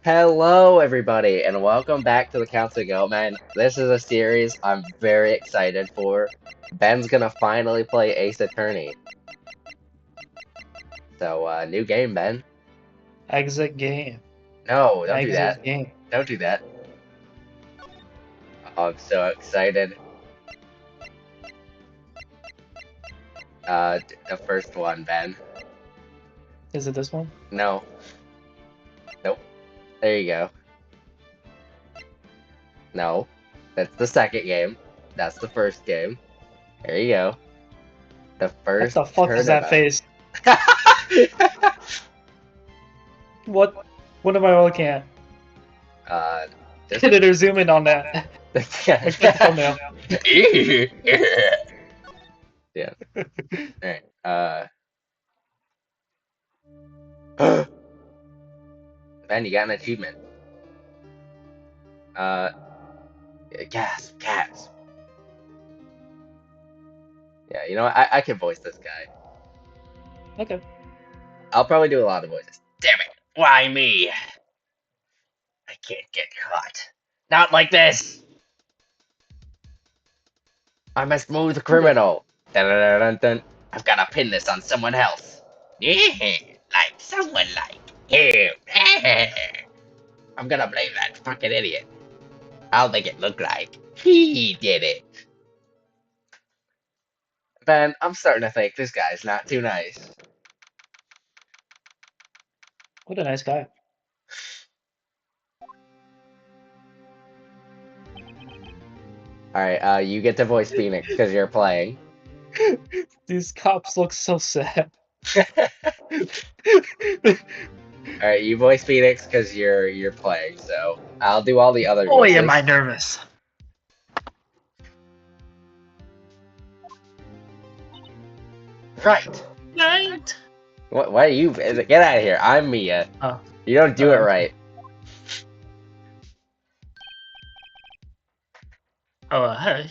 Hello, everybody, and welcome back to the Council of Goatmen. This is a series I'm very excited for. Ben's gonna finally play Ace Attorney. So, new game, Ben. Exit game. No, don't do that. Exit game. Don't do that. Oh, I'm so excited. The first one, Ben. Is it this one? No. Nope. There you go. No. That's the second game. That's the first game. There you go. The What first the fuck is that face? What? What am I looking at? Just... Did it zoom in on that? Like the thumbnail. Yeah. Alright, Ben, you got an achievement. Gasp. Yeah, you know what? I can voice this guy. Okay. I'll probably do a lot of voices. Damn it! Why me? I can't get caught. Not like this! I'm a smooth criminal. Dun, dun, dun, dun. I've gotta pin this on someone else. Like someone like him. I'm gonna blame that fucking idiot. I'll make it look like he did it. Ben, I'm starting to think this guy's not too nice. What a nice guy. Alright, you get to voice Phoenix because you're playing. These cops look so sad. Alright, you voice Phoenix because you're playing, so I'll do all the other Boy, voices. am I nervous. Right. Night. What? Why are you? Get out of here! I'm Mia. Oh. You don't do it right. Oh,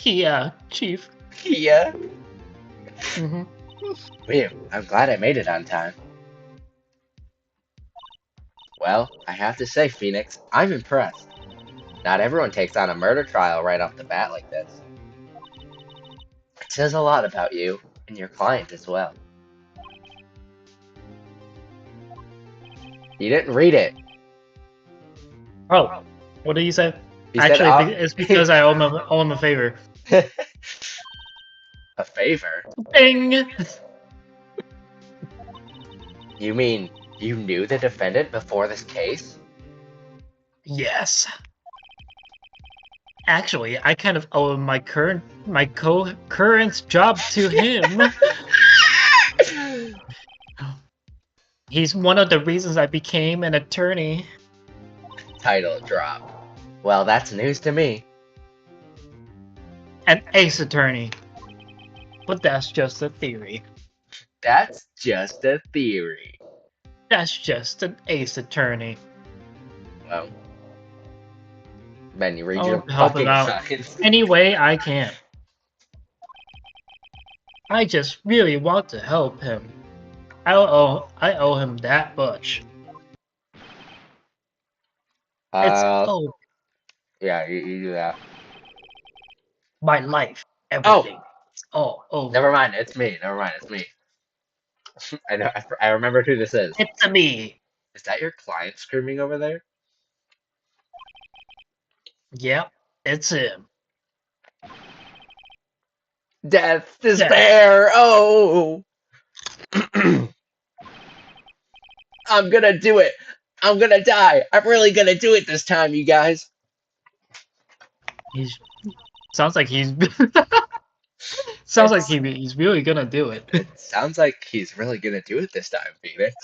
Chief. Yeah. Mm-hmm. I'm glad I made it on time. Well, I have to say, Phoenix, I'm impressed. Not everyone takes on a murder trial right off the bat like this. It says a lot about you, and your client as well. You didn't read it. Oh, what did you say? You Actually, said, it's because I owe him a favor. A favor? Bing! You mean you knew the defendant before this case? Yes. Actually, I kind of owe my current job to him. He's one of the reasons I became an attorney. Title drop. Well, that's news to me. An ace attorney. But that's just a theory. That's just a theory. That's just an ace attorney. Well, Ben, you read I'll your help him fucking out signs. any way I can. I just really want to help him. I owe him that much. Yeah, you do that. My life, everything. It's all over. Never mind, it's me. I know. I remember who this is. It's me. Is that your client screaming over there? Yep, it's him. Death, despair. Oh, I'm gonna do it. I'm gonna die. I'm really gonna do it this time, you guys. Sounds like he's really gonna do it. It sounds like he's really gonna do it this time, Phoenix.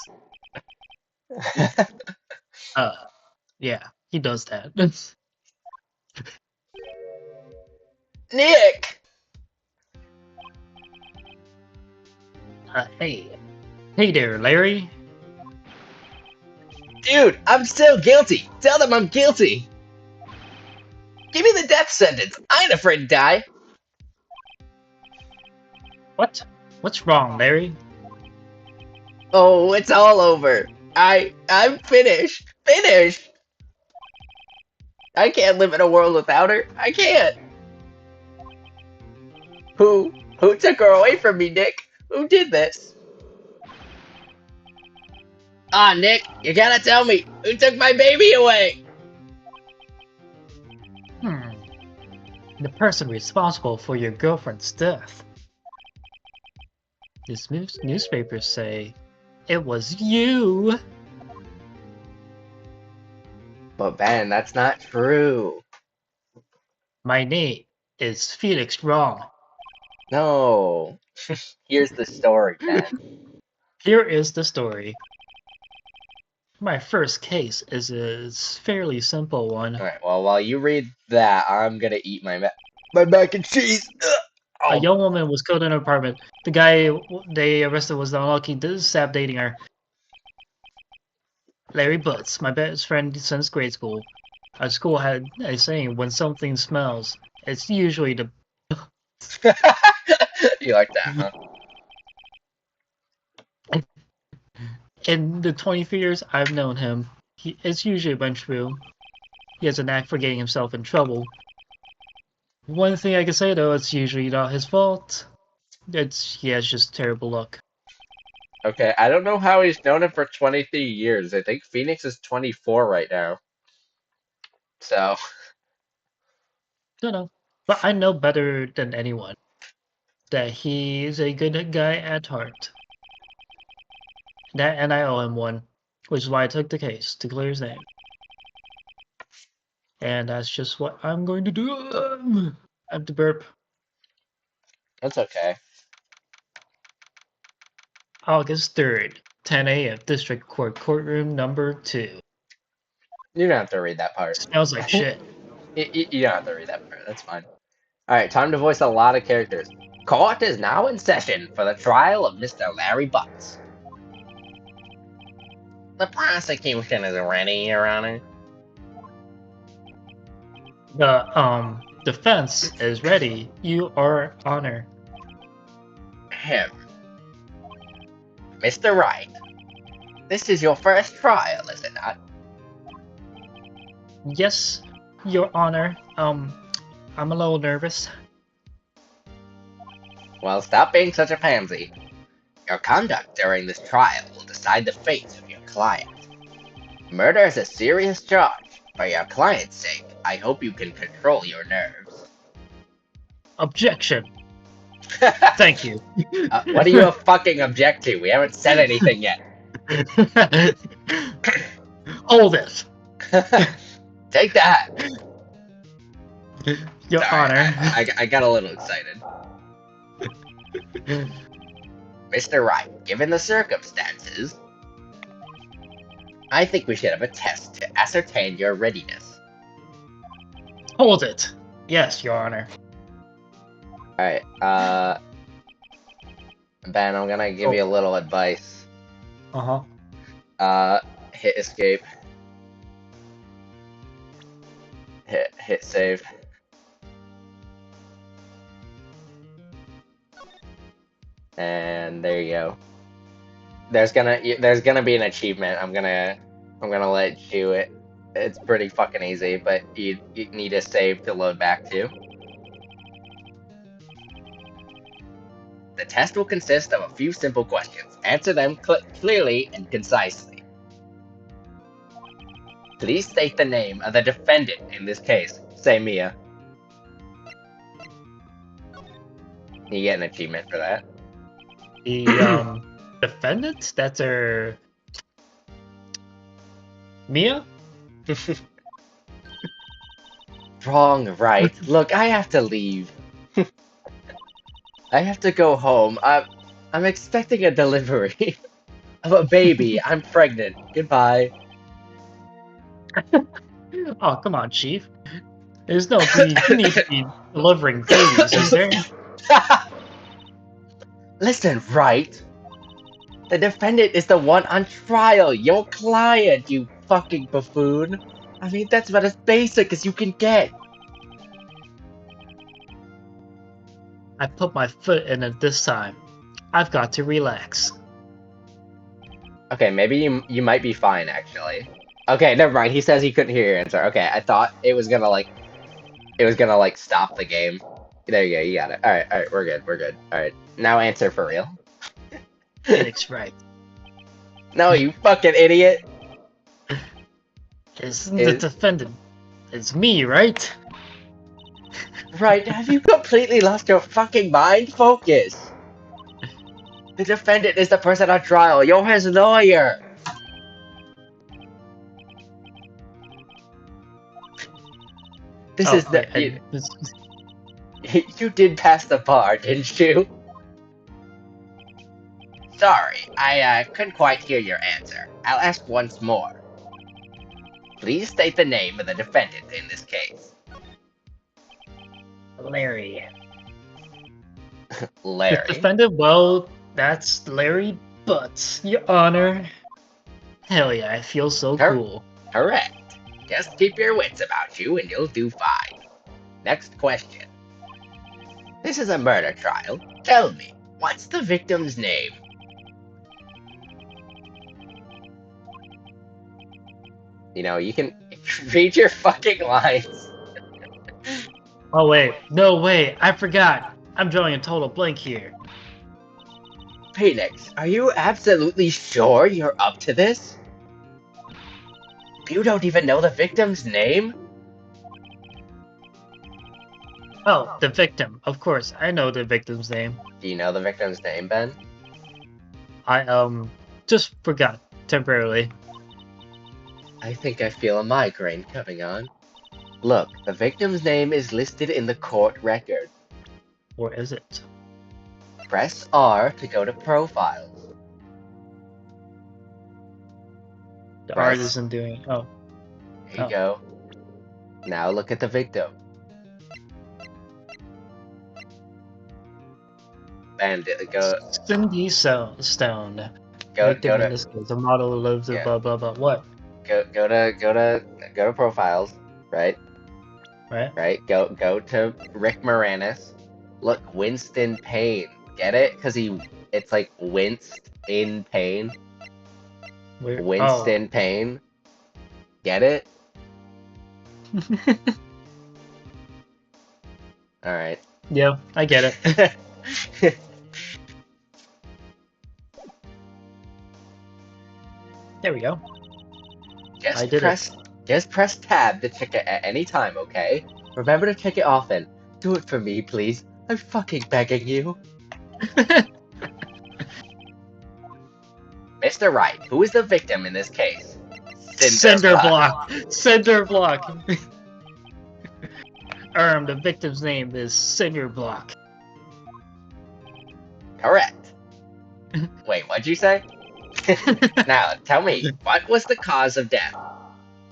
Yeah, he does that. Nick! Hey there, Larry. Dude, I'm still guilty. Tell them I'm guilty. Give me the death sentence. I ain't afraid to die. What? What's wrong, Larry? Oh, it's all over. I'm finished. Finished! I can't live in a world without her. I can't. Who took her away from me, Nick? Who did this? Ah, Nick, you gotta tell me. Who took my baby away? Hmm. The person responsible for your girlfriend's death. These newspapers say it was you. But Ben, that's not true. My name is Felix Wrong. No. Here's the story, Ben. Here is the story. My first case is a fairly simple one. Alright, well, while you read that, I'm gonna eat my mac and cheese. Ugh. A Oh. young woman was killed in her apartment. The guy they arrested was unlucky to stop dating her. Larry Butts, my best friend since grade school. Our school had a saying, when something smells, it's usually the... You like that, huh? In the 23 years I've known him, it's usually been true. He has a knack for getting himself in trouble. One thing I can say though, it's usually not his fault. He has just terrible luck. Okay, I don't know how he's known him for 23 years. I think Phoenix is 24 right now. So, Don't know. But I know better than anyone that he's a good guy at heart. And I owe him one, which is why I took the case to clear his name. And that's just what I'm going to do. I have to burp. that's okay. August 3rd, 10 a.m. District Court Courtroom number 2. You don't have to read that part. Smells like shit. You don't have to read that part. That's fine. Alright, time to voice a lot of characters. Court is now in session for the trial of Mr. Larry Butts. The prosecution is ready, Your Honor. The defense is ready. You are honor. Him. Mr. Wright. This is your first trial, is it not? Yes, your honor. I'm a little nervous. Well, stop being such a pansy. Your conduct during this trial will decide the fate of your client. Murder is a serious charge. For your client's sake, I hope you can control your nerves. Objection. Thank you. What do you fucking object to? We haven't said anything yet. Hold it. Take that. Your Sorry, honor. I got a little excited. Mr. Wright, given the circumstances, I think we should have a test to ascertain your readiness. Hold it. Yes, your honor. Alright, Ben, I'm gonna give you a little advice. Hit escape. Hit save. And there you go. There's gonna be an achievement. I'm gonna let you it's pretty fucking easy, but you need a save to load back to. The test will consist of a few simple questions. Answer them clearly and concisely. Please state the name of the defendant in this case. Say Mia. You get an achievement for that. The defendant? That's her... Mia? Wrong, right? Look, I have to leave. I have to go home. I'm expecting a delivery of a baby. I'm pregnant. Goodbye. Oh, come on, Chief. There's no need to be delivering babies, is there? Listen, right? The defendant is the one on trial. Your client, you fucking buffoon. I mean, that's about as basic as you can get. I put my foot in it this time. I've got to relax. Okay, maybe you might be fine, actually. Okay, never mind. He says he couldn't hear your answer. Okay, I thought it was gonna like stop the game. There you go, you got it. Alright, we're good, we're good. Alright. Now answer for real. Phoenix Wright. No, you fucking idiot. Isn't the defendant? It's me, right? Right, have you completely lost your fucking mind? Focus! The defendant is the person on trial. You're his lawyer! This Oh, is the... okay. You did pass the bar, didn't you? Sorry, I couldn't quite hear your answer. I'll ask once more. Please state the name of the defendant in this case. Larry. The Larry. defendant, well, that's Larry Butts, Your Honor. Hell yeah, I feel so cool. Correct. Just keep your wits about you and you'll do fine. Next question. This is a murder trial. Tell me, what's the victim's name? You know, you can read your fucking lines. Oh wait, no way, I forgot. I'm drawing a total blank here. Phoenix, are you absolutely sure you're up to this? You don't even know the victim's name? Oh, the victim. Of course, I know the victim's name. Do you know the victim's name, Ben? I just forgot temporarily. I think I feel a migraine coming on. Look, the victim's name is listed in the court record. Or is it? Press R to go to profiles. The Press. art isn't doing. Oh. There you go. Now look at the victim. And go. Cindy Stone. Go Victim in to. this case, a model who lives Yeah. blah blah blah. What? Go to profiles. Right. Right. Right. Go to Rick Moranis. Look, Winston Payne. Get it? Cause it's like winced in pain. Where? Winston Payne. Get it? All right. Yeah, I get it. There we go. I did it. Just press tab to check it at any time, okay? Remember to check it often. Do it for me, please. I'm fucking begging you. Mr. Wright, who is the victim in this case? Cinder block. Cinder block. The victim's name is Cinder block. Correct. Wait, what'd you say? Now, tell me, what was the cause of death?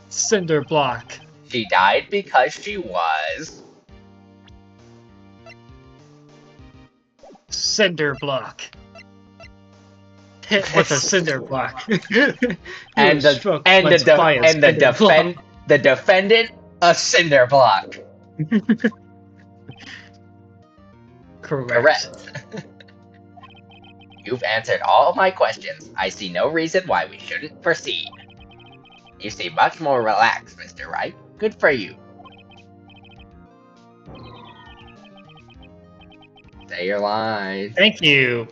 Cinder block. She died because she was... Cinder block. Hit with a cinder block. and the defendant, a cinder block. Correct. You've answered all my questions. I see no reason why we shouldn't proceed. You seem much more relaxed, Mr. Wright. Good for you. Say your line. Thank you.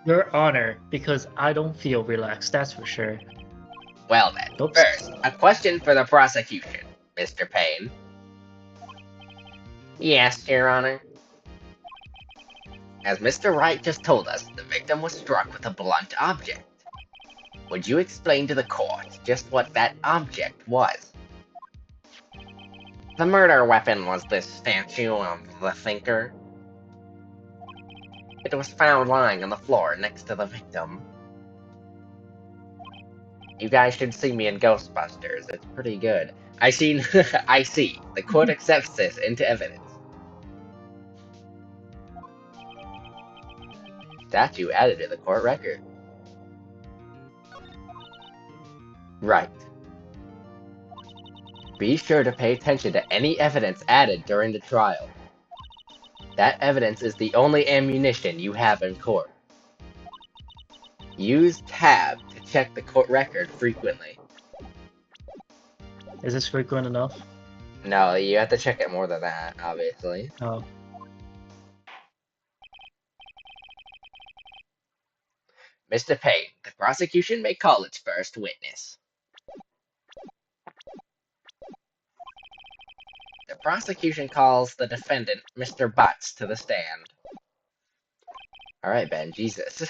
Your Honor, because I don't feel relaxed, that's for sure. Well then, Oops. First, a question for the prosecution, Mr. Payne. Yes, Your Honor. As Mr. Wright just told us, the victim was struck with a blunt object. Would you explain to the court just what that object was? The murder weapon was this statue of the Thinker. It was found lying on the floor next to the victim. You guys should see me in Ghostbusters, it's pretty good. I see. The court accepts this into evidence. Statue added to the court record. Right. Be sure to pay attention to any evidence added during the trial. That evidence is the only ammunition you have in court. Use tab to check the court record frequently. Is this frequent enough? No, you have to check it more than that, obviously. Oh. Mr. Payne, the prosecution may call its first witness. The prosecution calls the defendant, Mr. Butts, to the stand. Alright, Ben, Jesus.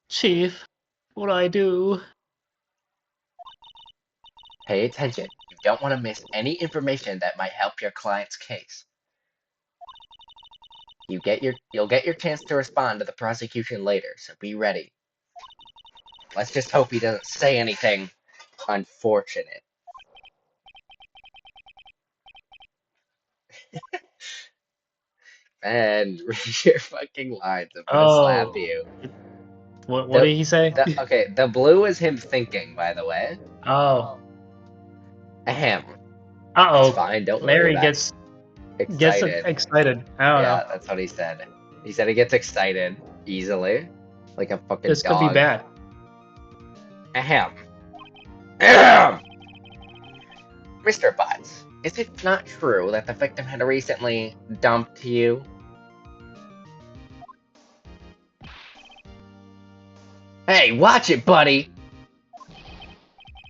Chief, what do I do? Pay attention. You don't want to miss any information that might help your client's case. You'll get your chance to respond to the prosecution later, so be ready. Let's just hope he doesn't say anything unfortunate. And read your fucking lines. I'm gonna slap Oh. you. What did he say? Okay, the blue is him thinking, by the way. Oh. Ahem. It's Uh-oh. fine, don't worry Larry about it. gets Excited. excited. I don't Yeah, know. that's what he said. He said he gets excited easily. Like a fucking This could be dog. bad. Ahem. Ahem! Mr. Butts, is it not true that the victim had recently dumped you? Hey, watch it, buddy!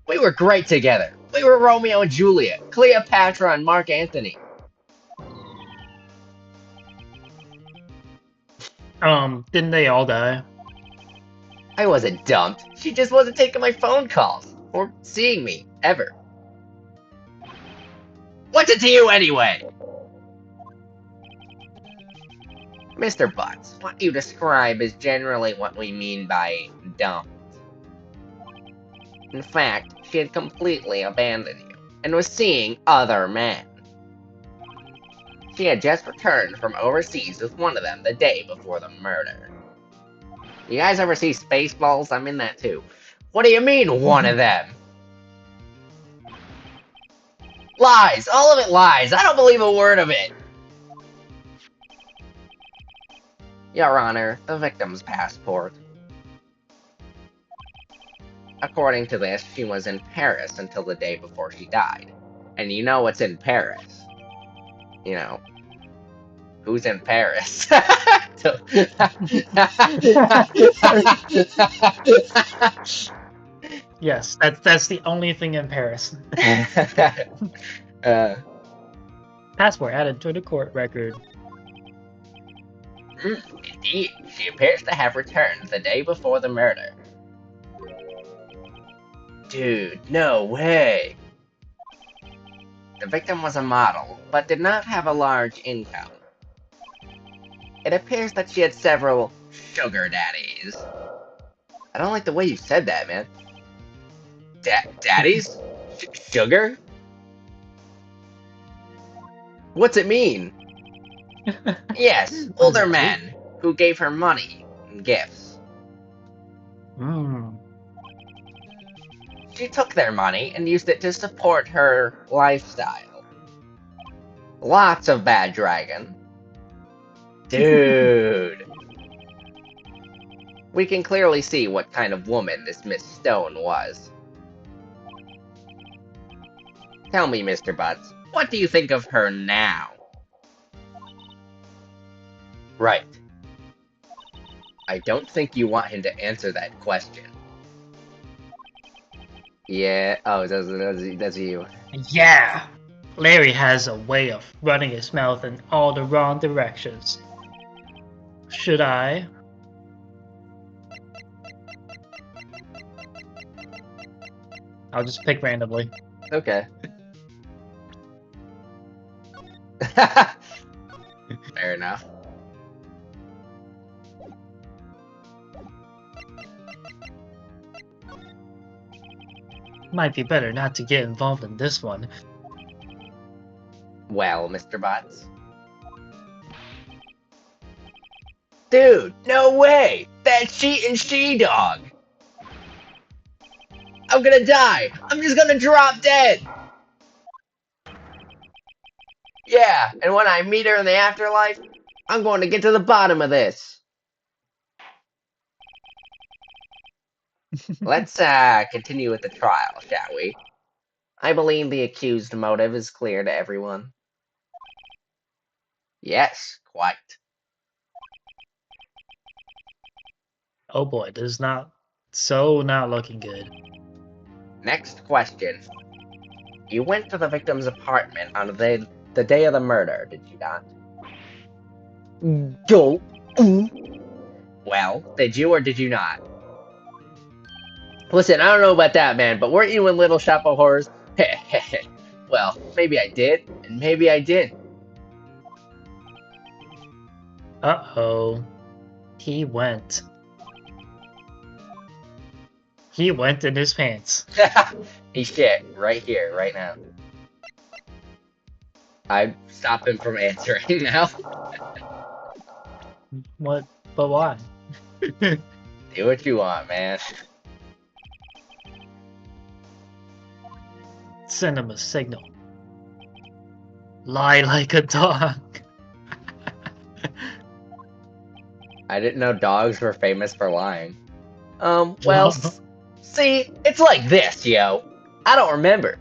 We were great together. We were Romeo and Juliet, Cleopatra and Mark Antony. Didn't they all die? I wasn't dumped. She just wasn't taking my phone calls. Or seeing me, ever. What's it to you anyway? Mr. Butts, what you describe is generally what we mean by dumped. In fact, she had completely abandoned you, and was seeing other men. She had just returned from overseas with one of them the day before the murder. You guys ever see Spaceballs? I'm in that too. What do you mean, one of them? Lies! All of it lies! I don't believe a word of it! Your Honor, the victim's passport. According to this, she was in Paris until the day before she died. And you know what's in Paris. You know, who's in Paris? Yes, that's the only thing in Paris. uh, Passport added to the court record. Indeed, she appears to have returned the day before the murder. Dude, no way! The victim was a model, but did not have a large income. It appears that she had several sugar daddies. I don't like the way you said that, man. Daddies? Sugar? What's it mean? Yes, older men who gave her money and gifts. She took their money and used it to support her lifestyle. Lots of bad dragon. Dude. We can clearly see what kind of woman this Miss Stone was. Tell me, Mr. Butts, what do you think of her now? Right. I don't think you want him to answer that question. Yeah, oh, that's you. Yeah! Larry has a way of running his mouth in all the wrong directions. Should I? I'll just pick randomly. Okay. Fair enough. Might be better not to get involved in this one. Well, Mr. Butts. Dude, no way! That's cheating she-dog! I'm gonna die! I'm just gonna drop dead! Yeah, and when I meet her in the afterlife, I'm going to get to the bottom of this. Let's continue with the trial, shall we? I believe the accused motive is clear to everyone. Yes, quite. Oh boy, this is not looking good. Next question. You went to the victim's apartment on the day of the murder, did you not? Go. Well, did you or did you not? Listen, I don't know about that, man, but weren't you in Little Shop of Horrors? Well, maybe I did, and maybe I didn't. Uh-oh. He went. He went in his pants. He shit right here, right now. I'd stop him from answering now. What? But why? Do what you want, man. Send him a signal. Lie like a dog. I didn't know dogs were famous for lying. Well, see, it's like this, yo. I don't remember.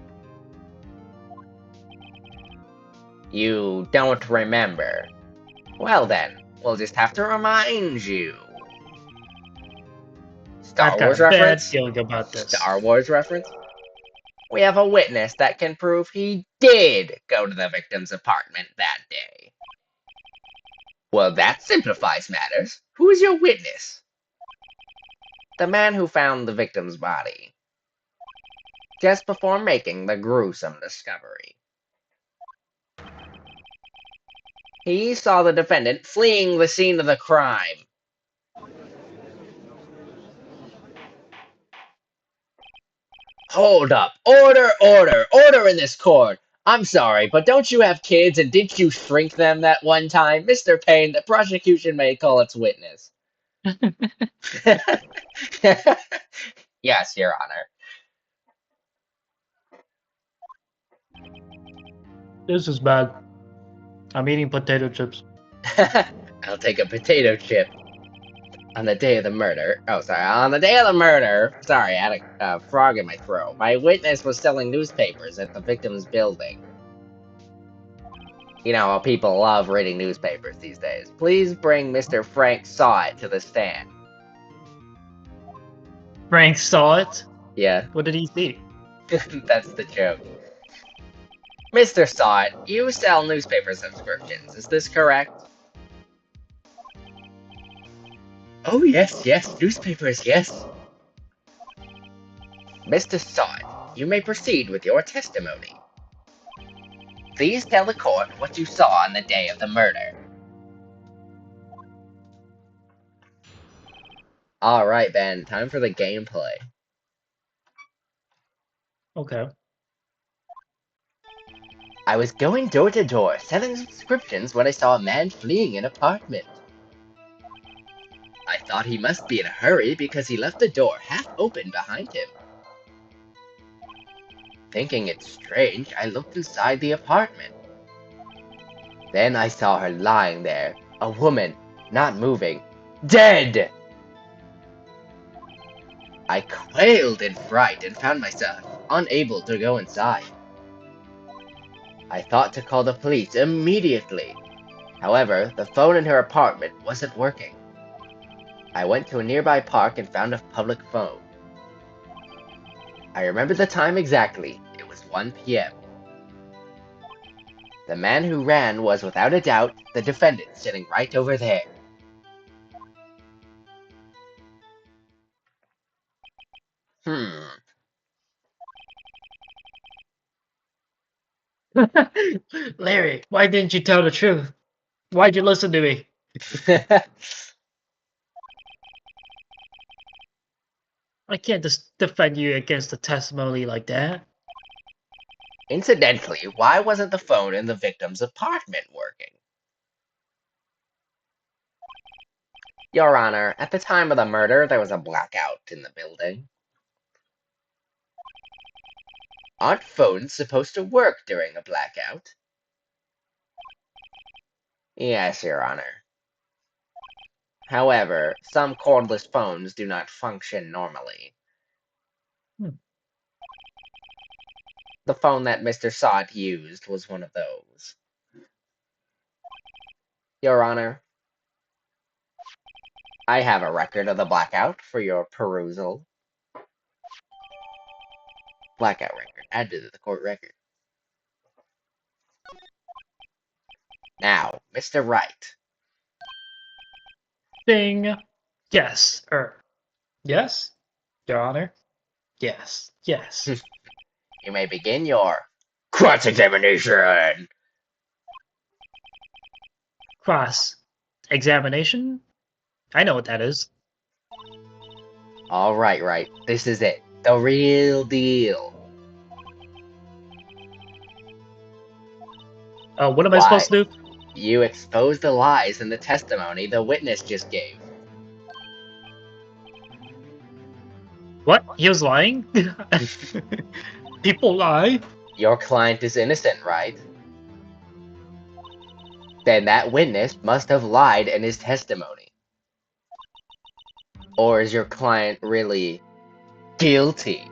You don't remember. Well then, we'll just have to remind you. I've Star got Wars a bad reference? feeling about this. Star Wars reference? We have a witness that can prove he did go to the victim's apartment that day. Well, that simplifies matters. Who is your witness? The man who found the victim's body. Just before making the gruesome discovery. He saw the defendant fleeing the scene of the crime. Hold up. Order, order, order in this court. I'm sorry, but don't you have kids and didn't you shrink them that one time? Mr. Payne, the prosecution may call its witness. Yes, Your Honor. This is bad. I'm eating potato chips. I'll take a potato chip. On the day of the murder. Oh, sorry. On the day of the murder. Sorry, I had a frog in my throat. My witness was selling newspapers at the victim's building. You know how people love reading newspapers these days. Please bring Mr. Frank Sawit to the stand. Frank saw it? Yeah, What did he see? that's the joke. Mr. Sawit, you sell newspaper subscriptions, is this correct? Oh, yes, yes, newspapers, yes. Mr. Sawit, you may proceed with your testimony. Please tell the court what you saw on the day of the murder. Alright, Ben, time for the gameplay. Okay. I was going door to door, selling subscriptions when I saw a man fleeing an apartment. I thought he must be in a hurry because he left the door half open behind him. Thinking it strange, I looked inside the apartment. Then I saw her lying there, a woman, not moving, dead! I quailed in fright and found myself unable to go inside. I thought to call the police immediately. However, the phone in her apartment wasn't working. I went to a nearby park and found a public phone. I remember the time exactly. It was 1 p.m. The man who ran was without a doubt the defendant sitting right over there. Larry, why didn't you tell the truth? Why'd you listen to me? I can't just defend you against a testimony like that. Incidentally, why wasn't the phone in the victim's apartment working? Your Honor, at the time of the murder, there was a blackout in the building. Aren't phones supposed to work during a blackout? Yes, Your Honor. However, some cordless phones do not function normally. the phone that Mr. Sod used was one of those. Your Honor, I have a record of the blackout for your perusal. Blackout record added to the court record. Now, Mr. Wright. Ding. Yes. Yes? Your Honor? Yes. Yes. You may begin your cross-examination. Cross-examination? I know what that is. All right, Wright. This is it. The real deal. What am I supposed to do? You expose the lies in the testimony the witness just gave. What? He was lying? People lie? Your client is innocent, right? Then that witness must have lied in his testimony. Or is your client really guilty?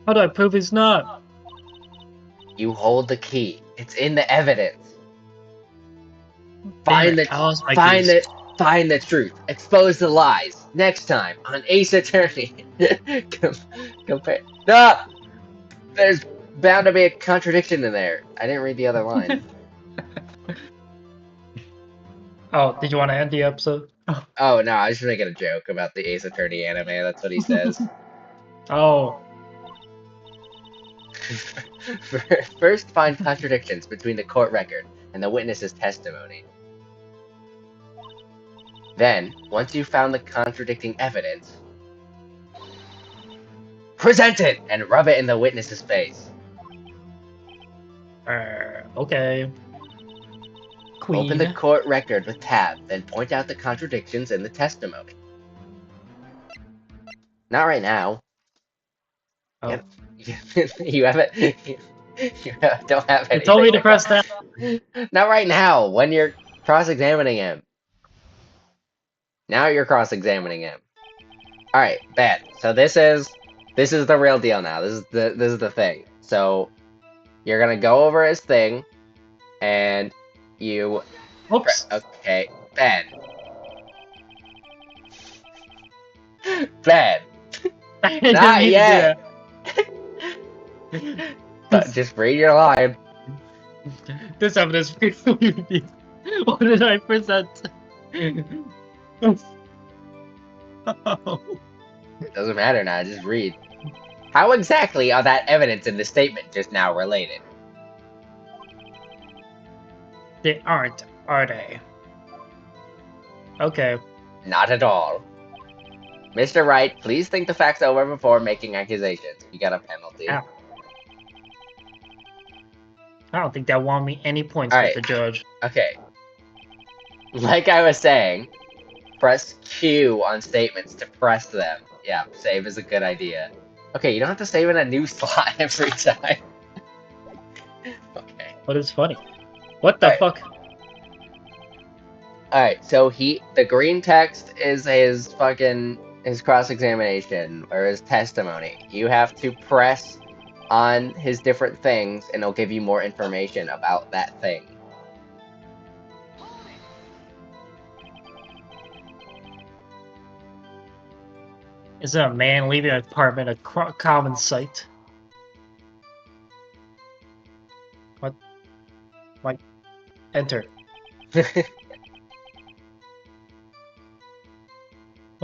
How do I prove he's not? You hold the key. It's in the evidence. Damn Find it, I lost my find keys. find the truth. Expose the lies. Next time on Ace Attorney. Compare. No! There's bound to be a contradiction in there. I didn't read the other line. Oh, did you want to end the episode? Oh no, I was just making a joke about the Ace Attorney anime. That's what he says. Oh. First, find contradictions between the court record and the witness's testimony. Then, once you've found the contradicting evidence, present it and rub it in the witness's face. Okay. Queen. Open the court record with tab, then point out the contradictions in the testimony. Not right now. Oh. You haven't. You don't have anything. It told me to press that. Not right now. When you're cross-examining him. Now you're cross-examining him. All right, bad. So this is the real deal now. This is the thing. So you're gonna go over his thing, and you. Oops. Okay, Ben. Ben. I didn't Not mean yet. to do But just read your line. that. This evidence. What did I present? Oh. It doesn't matter now. Just read. How exactly are that evidence in the statement just now related? They aren't, are they? Okay. Not at all. Mr. Wright, please think the facts over before making accusations. You got a penalty. Ow. I don't think that won me any points All with right. the judge. Okay. Like I was saying, press Q on statements to press them. Yeah, save is a good idea. Okay, you don't have to save in a new slot every time. Okay. But it's funny. What the fuck? Alright, so the green text is his cross-examination, or his testimony. You have to press on his different things, and it'll give you more information about that thing. Is a man leaving an apartment a common sight? What? Like, enter. I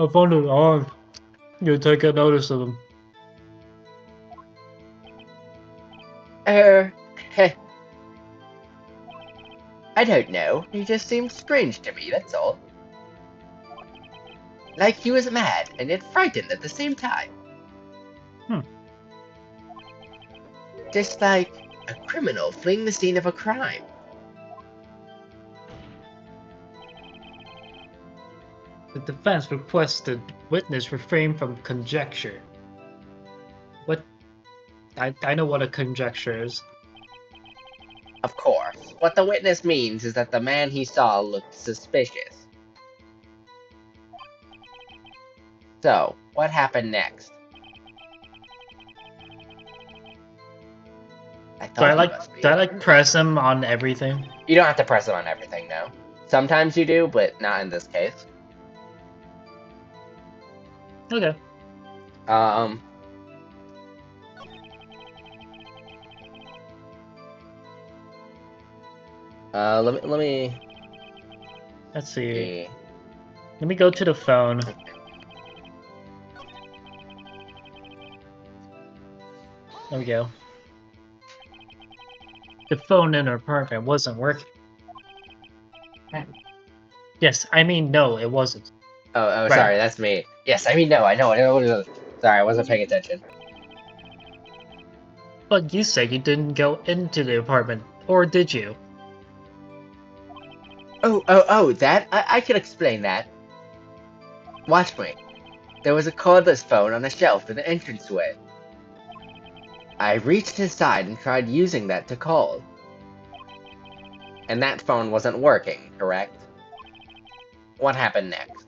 found it odd. You take a notice of them. I don't know. He just seemed strange to me, that's all. Like he was mad and yet frightened at the same time. Just like a criminal fleeing the scene of a crime. The defense requested witness refrain from conjecture. What? I know what a conjecture is. Of course. What the witness means is that the man he saw looked suspicious. So, what happened next? Do I thought he must be. press him on everything? You don't have to press him on everything, no. Sometimes you do, but not in this case. Okay. Um. Let me. Let's see. Let me go to the phone. There we go. The phone in her apartment wasn't working. Yes, I mean no, it wasn't. Oh, Right. sorry, that's me. Yes, I mean no, I know. Sorry, I wasn't paying attention. But you said you didn't go into the apartment, or did you? Oh, that I can explain that. Watch me. There was a cordless phone on a shelf in the entranceway. I reached inside and tried using that to call. And that phone wasn't working, correct? What happened next?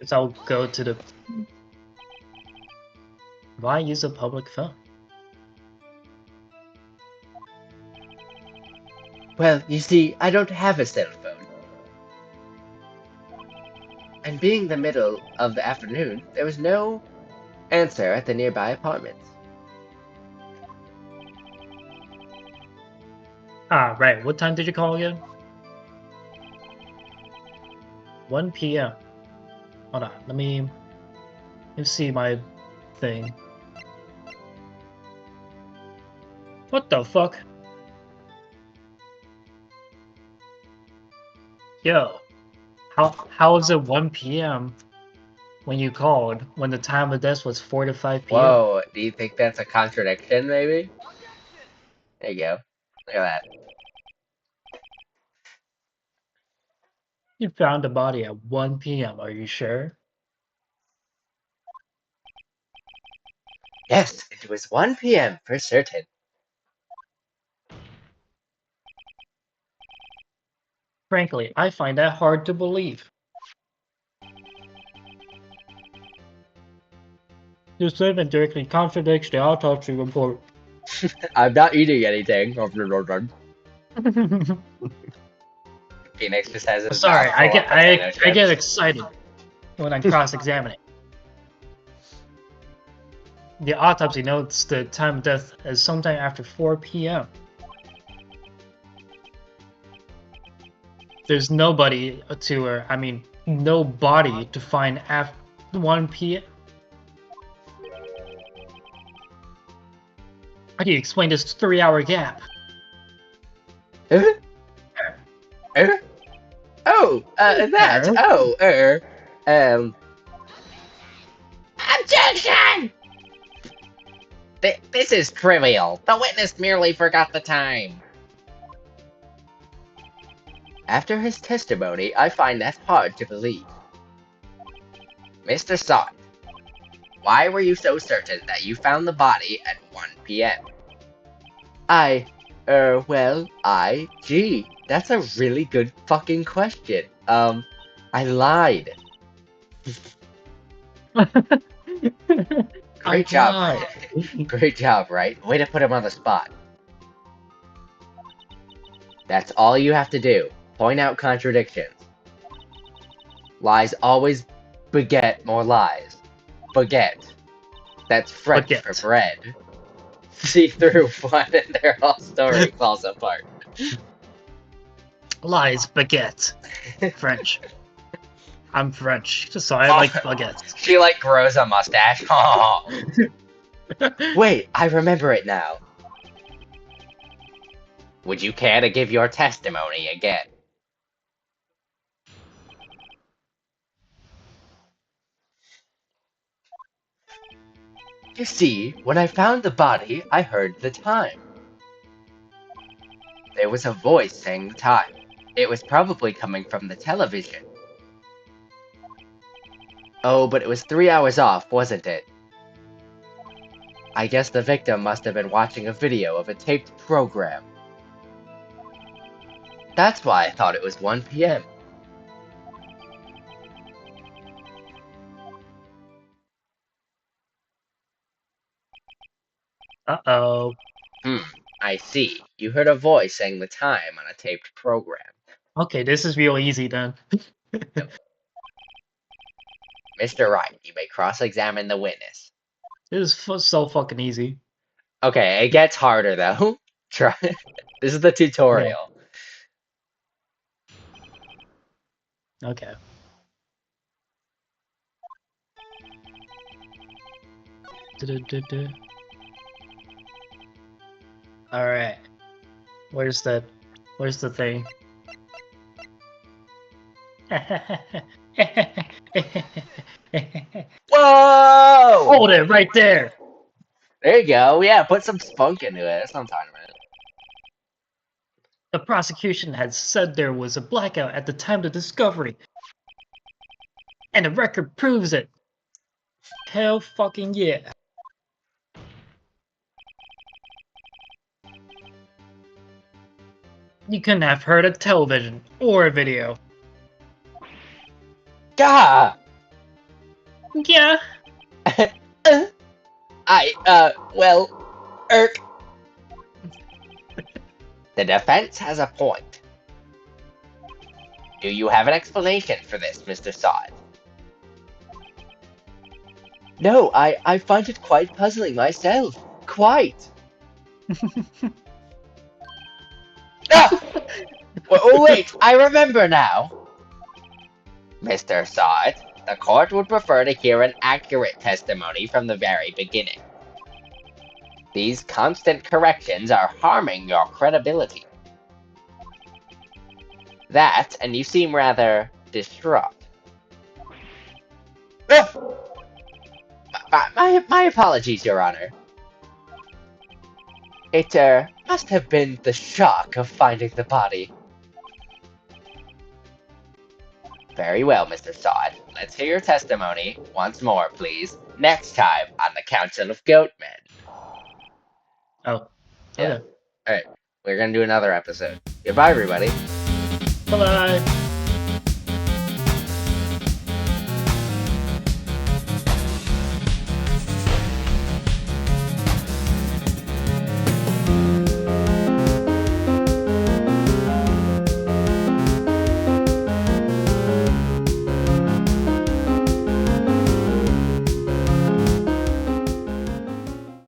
So I'll go to the. Why use a public phone? Well, you see, I don't have a cell phone. And being the middle of the afternoon, there was no answer at the nearby apartments. Ah, right. What time did you call again? 1 p.m. Hold on. Let me see my thing. What the fuck? Yo, how is it 1 p.m. when you called when the time of death was 4 to 5 p.m.? Whoa, do you think that's a contradiction, maybe? There you go. Look at that. You found the body at 1 p.m. Are you sure? Yes, it was 1 p.m. for certain. Frankly, I find that hard to believe. Your statement directly contradicts the autopsy report. I'm not eating anything. Phoenix just has his Sorry, mouth full of potato I get chips. excited when I'm cross-examining. The autopsy notes the time of death as sometime after 4 p.m. There's nobody to her. I mean, no body to find after 1 p.m. How do you explain this 3-hour gap? Er? Oh, that. Oh, Objection! This is trivial. The witness merely forgot the time. After his testimony, I find that hard to believe. Mr. Sot, why were you so certain that you found the body at 1 p.m.? Gee, that's a really good fucking question. I lied. Great job. Great job, Wright? Way to put him on the spot. That's all you have to do. Point out contradictions. Lies always beget more lies. Baguette. That's French Baguette. for bread. See through one and their whole story falls apart. Lies, baguette. French. I'm French, so I like baguettes. She like grows a mustache. Wait, I remember it now. Would you care to give your testimony again? You see, when I found the body, I heard the time. There was a voice saying the time. It was probably coming from the television. Oh, but it was 3 hours off, wasn't it? I guess the victim must have been watching a video of a taped program. That's why I thought it was 1 p.m. Uh-oh. I see. You heard a voice saying the time on a taped program. Okay, this is real easy then. Mr. Wright, you may cross-examine the witness. This is so fucking easy. Okay, it gets harder though. Try. This is the Yeah. tutorial. Okay. Du-du-du-du. All right. Where's the thing? Whoa! Hold it right there. There you go. Yeah, put some spunk into it. That's what I'm talking about. The prosecution had said there was a blackout at the time of the discovery. And the record proves it. Hell fucking yeah. You couldn't have heard a television or a video. Gah! Yeah. Well, irk. The defense has a point. Do you have an explanation for this, Mr. Sod? No, I find it quite puzzling myself. Quite. Ah! Oh, wait, I remember now. Mr. Sod, the court would prefer to hear an accurate testimony from the very beginning. These constant corrections are harming your credibility. That, and you seem rather distraught. My apologies, Your Honor. It, must have been the shock of finding the body. Very well, Mr. Sod. Let's hear your testimony once more, please. Next time on the Council of Goatmen. Oh. Yeah. Okay. Alright, we're gonna do another episode. Goodbye, everybody. Bye-bye.